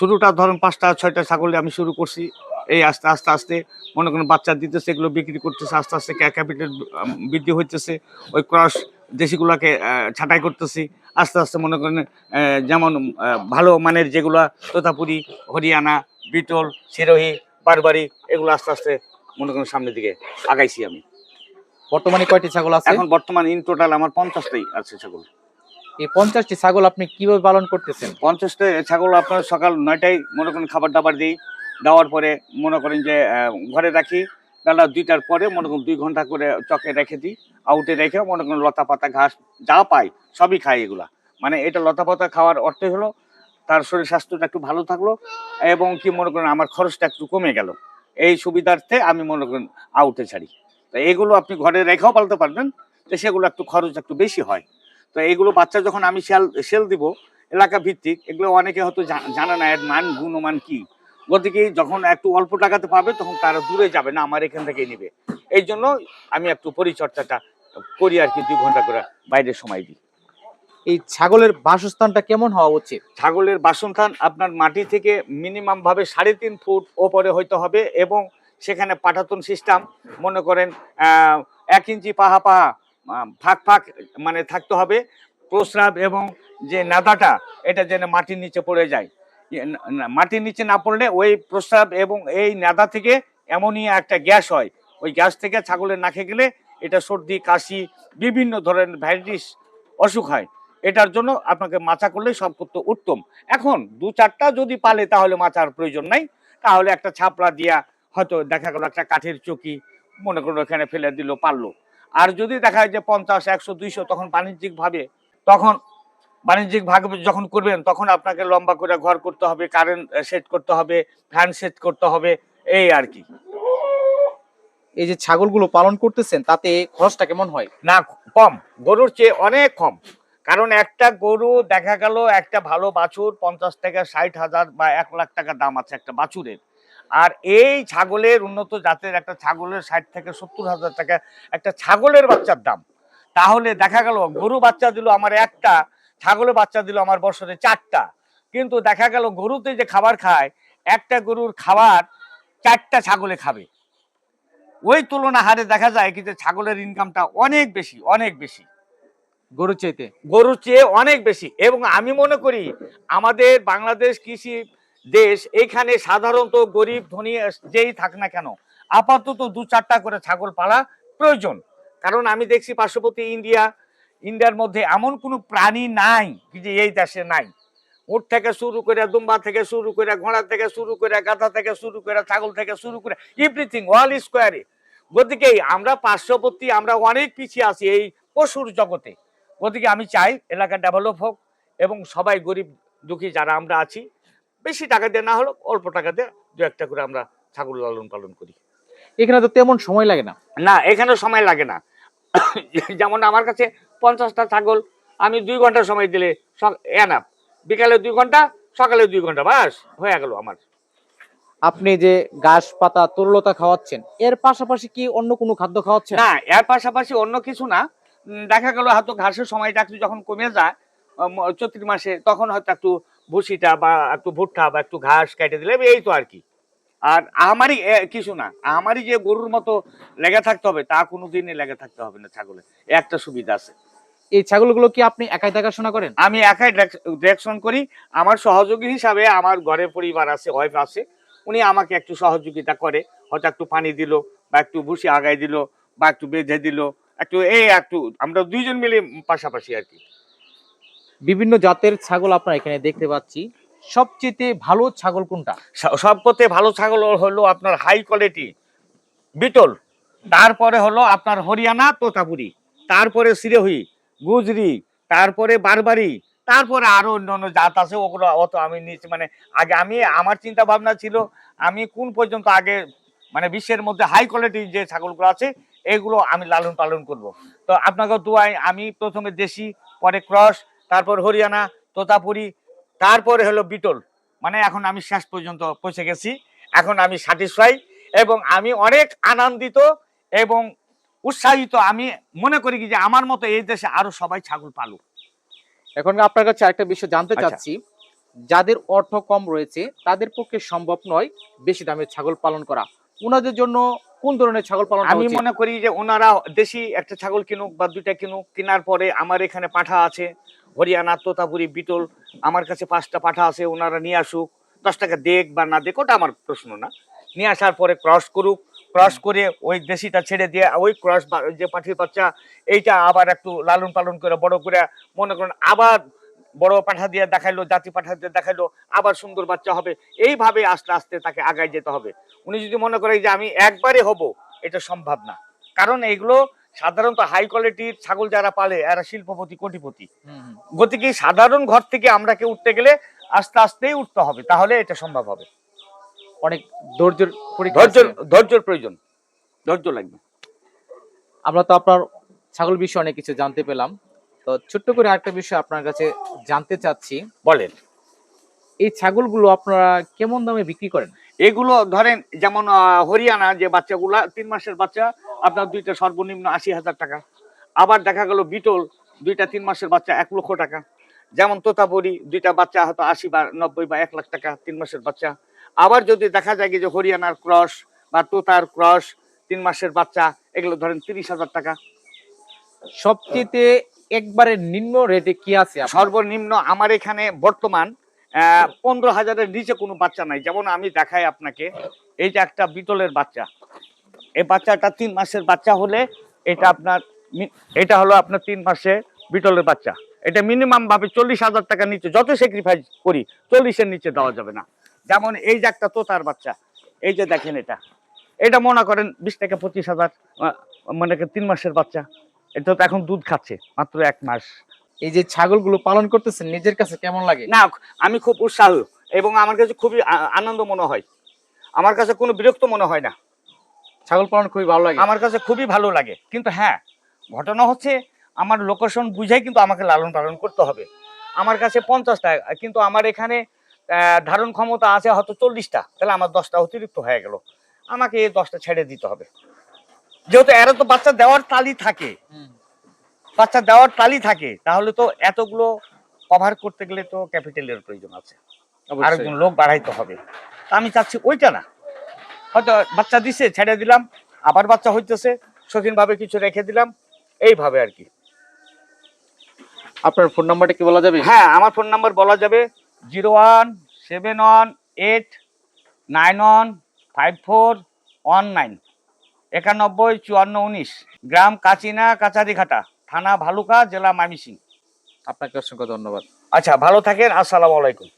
শুরুটা ধরুন ৫টা ৬টা ছাগল আমি শুরু করছি। এই আস্তে আস্তে আস্তে মনে করেন বাচ্চা দিতেছে, এগুলো বিক্রি করতেছে, আস্তে আস্তে ক্যাপিটাল বৃদ্ধি হইতেছে। ওই ক্রস দেশিগুলাকে ছাঁটাই করতেছি। আস্তে আস্তে মনে করেন যেমন ভালো মানের যেগুলা তোতাপুরি, হরিয়ানা, বিটল, সিরোহি, বারবারি, এগুলো আস্তে আস্তে মনে করেন সামনের দিকে আগাইছি আমি। বর্তমানে কয়টি ছাগল আছে? এখন বর্তমান ইন টোটাল আমার ৫০টাই আছে ছাগল। এই 50টি ছাগল আপনি কিভাবে পালন করতেছেন? ৫০টা ছাগল আপনার সকাল ৯টায় মনে করেন খাবার দাবার দিই। দেওয়ার পরে মনে করেন যে ঘরে রাখি। বেলা ২টার পরে মনে করেন ২ ঘন্টা করে চকে রেখে দিই। আউটে রেখে মনে করেন লতা পাতা ঘাস যা পাই সবই খাই এগুলা। মানে এটা লতা পাতা খাওয়ার অর্থই হলো তার শরীর স্বাস্থ্যটা একটু ভালো থাকলো এবং কি মনে করেন আমার খরচটা একটু কমে গেল। এই সুবিধার্থে আমি মনে করেন আউটে ছাড়ি। তো এগুলো আপনি ঘরে রেখেও পালতে পারবেন। তো সেগুলো একটু খরচ একটু বেশি হয়। তো এগুলো বাচ্চা যখন আমি সেল দিব এলাকা ভিত্তিক, এগুলো অনেকে হয়তো জানে না এর মান গুণমান কি। গতিকে যখন একটু অল্প টাকাতে পাবে তখন তারা দূরে যাবে না, আমার এখান থেকেই নিবে। এই জন্য আমি একটু পরিচর্যাটা করি আর কি, ২ ঘন্টা করে বাইরে সময় দিই। এই ছাগলের বাসস্থানটা কেমন হওয়া উচিত? ছাগলের বাসস্থান আপনার মাটি থেকে মিনিমাম ভাবে ৩.৫ ফুট ওপরে হইতে হবে এবং সেখানে পাটাতন সিস্টেম মনে করেন ১ ইঞ্চি পাহা পাহা ফাঁক ফাঁক মানে থাকতে হবে। প্রস্রাব এবং যে নাদাটা এটা যেন মাটির নিচে পড়ে যায়। মাটির নিচে না পড়লে ওই প্রস্রাব এবং এই নাদা থেকে অ্যামোনিয়া একটা গ্যাস হয়। ওই গ্যাস থেকে ছাগলের নাকে গেলে এটা সর্দি, কাশি, বিভিন্ন ধরনের ভ্যারাইটিস অসুখ হয়। এটার জন্য আপনাকে মাচা করলেই সব করতে উত্তম। এখন ২-৪টা যদি পালে তাহলে মাচার প্রয়োজন নাই। তাহলে একটা ছাপড়া দিয়া হয়তো দেখা গেল একটা কাঠের চকি মনে করুন ওখানে ফেলে দিল, পারলো। আর যদি দেখা যায় যে ৫০, ১০০, ২০০ তখন বাণিজ্যিক ভাবে যখন করবেন তখন আপনাকে লম্বা করে ঘর করতে হবে, কারেন্ট সেট করতে হবে, ফ্যান সেট করতে হবে, এই আর কি। এই যে ছাগলগুলো পালন করতেছেন তাতে খরচটা কেমন হয়? না, কম, গরুর চেয়ে অনেক কম। কারণ একটা গরু দেখা গেল একটা ভালো বাছুর ৫০ থেকে ৬০,০০০ বা ১,০০,০০০ টাকা দাম আছে একটা বাছুরের। আর এই ছাগলের উন্নত জাতের একটা ছাগলের ৬০ থেকে ৭০,০০০ টাকা একটা ছাগলের বাচ্চার দাম। তাহলে দেখা গেল গরু বাচ্চা দিল আমার একটা, ছাগলের বাচ্চা দিল আমার বছরে ৪টা। কিন্তু দেখা গেল গরুতে যে খাবার খায়, একটা গরুর খাবার ৪টা ছাগলে খাবে। ওই তুলনা হারে দেখা যায় কিন্তু ছাগলের ইনকামটা অনেক বেশি, অনেক বেশি গরুর চাইতে? গরুর চেয়ে অনেক বেশি। এবং আমি মনে করি আমাদের বাংলাদেশ কৃষি দেশ, এখানে সাধারণত গরিব ধনী যেই থাক না কেন আপাতত ২-৪টা করে ছাগল পালা প্রয়োজন। কারণ আমি দেখছি পার্শ্ববর্তী ইন্ডিয়ার মধ্যে এমন কোনো প্রাণী নাই যে এই দেশে নাই। উট থেকে শুরু করে, দুম্বা থেকে শুরু করে, ঘোড়া থেকে শুরু করে, গাধা থেকে শুরু করে, ছাগল থেকে শুরু করে, এভরিথিং অল স্কোয়ারে। গতিকে আমরা পার্শ্ববর্তী আমরা অনেক পিছিয়ে আছি এই পশুর জগতে। গতিকে আমি চাই এলাকা ডেভেলপ হোক এবং সবাই গরিব দুঃখী যারা আমরা আছি বেশি টাকা দিয়ে না হলো অল্প টাকা দিয়ে ২-১টা করে আমরা ছাগল লালন পালন করি। এখানে তো তেমন সময় লাগে না। না, এখানে সময় লাগে না। যেমন আমার কাছে ৫০টা ছাগল, আমি ২ ঘন্টা সময় দিলে এনাফ। বিকালে ২ ঘন্টা, সকালে ২ ঘন্টা, বাস হয়ে গেল আমার। আপনি যে ঘাস পাতা তরলতা খাওয়াচ্ছেন এর পাশাপাশি কি অন্য কোনো খাদ্য খাওয়াচ্ছেন? না, এর পাশাপাশি অন্য কিছু না। দেখা গেল হয়তো ঘাসের সময়টা একটু যখন কমে যায় চৈত্র মাসে, তখন হয়তো একটু ভুসিটা বা একটু ভুট্টা বা একটু ঘাস কেটে দিলে এই তো আর কি। আর আমারই কিছু না, আমারই যে গরুর মতো লেগে থাকতে হবে তা কোনোদিনই লেগে থাকতে হবে না ছাগলে। একটা সুবিধা আছে। এই ছাগলগুলো কি আপনি একাই দেখাশোনা করেন? আমি একাই ডিরেকশন করি। আমার সহযোগী হিসাবে আমার ঘরে পরিবার আছে, ওয়াইফ আছে। উনি আমাকে একটু সহযোগিতা করে। হয়তো একটু পানি দিল বা একটু ভুসি আগায় দিল বা একটু বেঁধে দিল, একটু আমরা ২ জন মিলে পাশাপাশি আর কি। বিভিন্ন জাতের ছাগল আপনার এখানে দেখতে পাচ্ছি। সবচেয়ে ভালো ছাগল কোনটা? সবথেকে ভালো ছাগল হলো আপনার হাই কোয়ালিটি বিটল, তারপরে হলো আপনার হরিয়ানা তোতাপুরি, তারপরে সিরোহি, গুজরি, তারপরে বারবারি, তারপরে আরো অন্যান্য জাত আছে ওগুলো অত আমি নিচ্ছি মানে আগে আমার চিন্তা ভাবনা ছিল আমি কোন পর্যন্ত আগে মানে বিশ্বের মধ্যে হাই কোয়ালিটির যে ছাগলগুলো আছে এগুলো আমি লালন পালন করব। তো আপনাকে দোয়াই আমি প্রথমে দেশি, পরে ক্রস, তারপর হরিয়ানা, তোতাপুরি, তারপরে হলো বিটল। মানে এখন আমি শেষ পর্যন্ত পৌঁছে গেছি। এখন আমি স্যাটিসফাই এবং আমি অনেক আনন্দিত এবং উৎসাহিত। আমি মনে করি কি যে আমার মতো এই দেশে আরো সবাই ছাগল পালুক। এখন আপনার কাছে একটা বিষয় জানতে আচ্ছা। চাচ্ছি, যাদের অর্থ কম রয়েছে তাদের পক্ষে সম্ভব নয় বেশি দামের ছাগল পালন করা, ওনাদের জন্য কোন ধরনের ছাগল পালন করা আমি উচিত? মনে করি যে ওনারা দেশি একটা ছাগল কিনুক বা দুইটা কিনুক, কেনার পরে আমার এখানে পাঠা আছে, হরিয়ানা, তোতাপুরি, বিটল, আমার কাছে 5টা পাঠা আছে, ওনারা নিয়ে আসুক। 10 টাকা দেখ বা না দেখ ওটা আমার প্রশ্ন না। নিয়ে আসার পরে ক্রস করুক, ক্রস করে ওই দেশিটা ছেড়ে দিয়ে ওই ক্রস যে পাঠির বাচ্চা এইটা আবার একটু লালন পালন করে বড় করে, মনে করেন আবার বড় পাঠা দিয়ে দেখাইলো, জাতি পাঠা দিয়ে দেখাইলো, আবার সুন্দর বাচ্চা হবে। এইভাবে আস্তে আস্তে তাকে আগায় যেতে হবে। উনি যদি মনে করে যে আমি একবারে হব, এটা সম্ভব না। কারণ এগুলো সাধারণত হাই কোয়ালিটির ছাগল যারা পালে এরা শিল্পপতি, কোটিপতি। গতিকে সাধারণ ঘর থেকে আমরা কে উঠতে গেলে আস্তে আস্তেই উঠতে হবে, তাহলে এটা সম্ভব হবে। অনেক ধৈর্যের পরীক্ষা ধৈর্য, আছে। ধৈর্যের প্রয়োজন, ধৈর্য লাগবে। আমরা তো আপনার ছাগল বিষয়ে অনেক কিছু জানতে পেলাম, তো ছোট্ট করে আরেকটা বিষয় আপনার কাছে জানতে চাচ্ছি, বলেন। এই ছাগলগুলো আপনারা কেমন দামে বিক্রি করেন? এগুলো ধরেন যেমন হরিয়ানা যে বাচ্চাগুলা 3 মাসের বাচ্চা, আপনার দুইটা সর্বনিম্ন 80,000 টাকা। আবার দেখা গেল বিটল দুইটা 3 মাসের বাচ্চা 1 লক্ষ টাকা। যেমন তোতাপুরি দুইটা বাচ্চা হয়তো 80 বা 90 বা 1 লাখ টাকা 3 মাসের বাচ্চা। আবার যদি দেখা যায় যে হরিয়ানার ক্রস বা তোতার ক্রস 3 মাসের বাচ্চা, এগুলো ধরেন 30,000 টাকা। সবচেয়ে একবারে নিম্ন রেটে কি আছে আপনার? সর্বনিম্ন আমার এখানে বর্তমান 15,000-এর নিচে কোনো বাচ্চা নাই। যেমন আমি দেখাই আপনাকে, এই যে একটা বিটলের বাচ্চা, এই বাচ্চাটা 3 মাসের বাচ্চা হলে এটা আপনার এটা হলো আপনার 3 মাসে বিটলের বাচ্চা। এটা মিনিমাম ভাবে 40,000 টাকার নিচে যত স্যাক্রিফাইস করি 40-এর নিচে দেওয়া যাবে না। যেমন এই যে একটা তোতার বাচ্চা, এই যে দেখেন এটা মনে করেন 20 থেকে 25,000, মনে করেন 3 মাসের বাচ্চা। এটা তো এখন দুধ খাচ্ছে মাত্র 1 মাস। এই যে ছাগলগুলো পালন করতেছেন নিজের কাছে কেমন লাগে? না, আমি খুব উৎসাহ এবং আমার কাছে খুবই আনন্দ মনে হয়। আমার কাছে কোনো বিরক্ত মনে হয় না। ছাগল পালন খুবই ভালো লাগে। আমার কাছে খুবই ভালো লাগে। কিন্তু হ্যাঁ, ঘটনা হচ্ছে আমার লোকেশন বুঝাই কিন্তু আমাকে লালন পালন করতে হবে। আমার কাছে 50টা, কিন্তু আমার এখানে ধারণ ক্ষমতা আছে হয়তো 40টা, তাহলে আমার 10টা অতিরিক্ত হয়ে গেল। আমাকে এই 10টা ছেড়ে দিতে হবে। যেহেতু এরা তো বাচ্চা দেওয়ার তালি থাকে, বাচ্চা দেওয়ার তালি থাকে, তাহলে তো এতগুলো কভার করতে গেলে তো ক্যাপিটালের প্রয়োজন আছে, আরেকজন লোক বাড়াইতে হবে। তা আমি চাচ্ছি ওইটা না, হয়তো বাচ্চা দিছে ছেড়ে দিলাম, আবার বাচ্চা হইতেছে, শৌখিন ভাবে কিছু রেখে দিলাম, এইভাবে আর কি। আপনার ফোন নাম্বারটা কি বলা যাবে? হ্যাঁ, আমার ফোন নাম্বার বলা যাবে 01718915419, 915419, গ্রাম কাচিনা কাচারিঘাটা, থানা ভালুকা, জেলা ময়মনসিংহ। আপনাকে অসংখ্য ধন্যবাদ। আচ্ছা, ভালো থাকেন। আসসালামু আলাইকুম।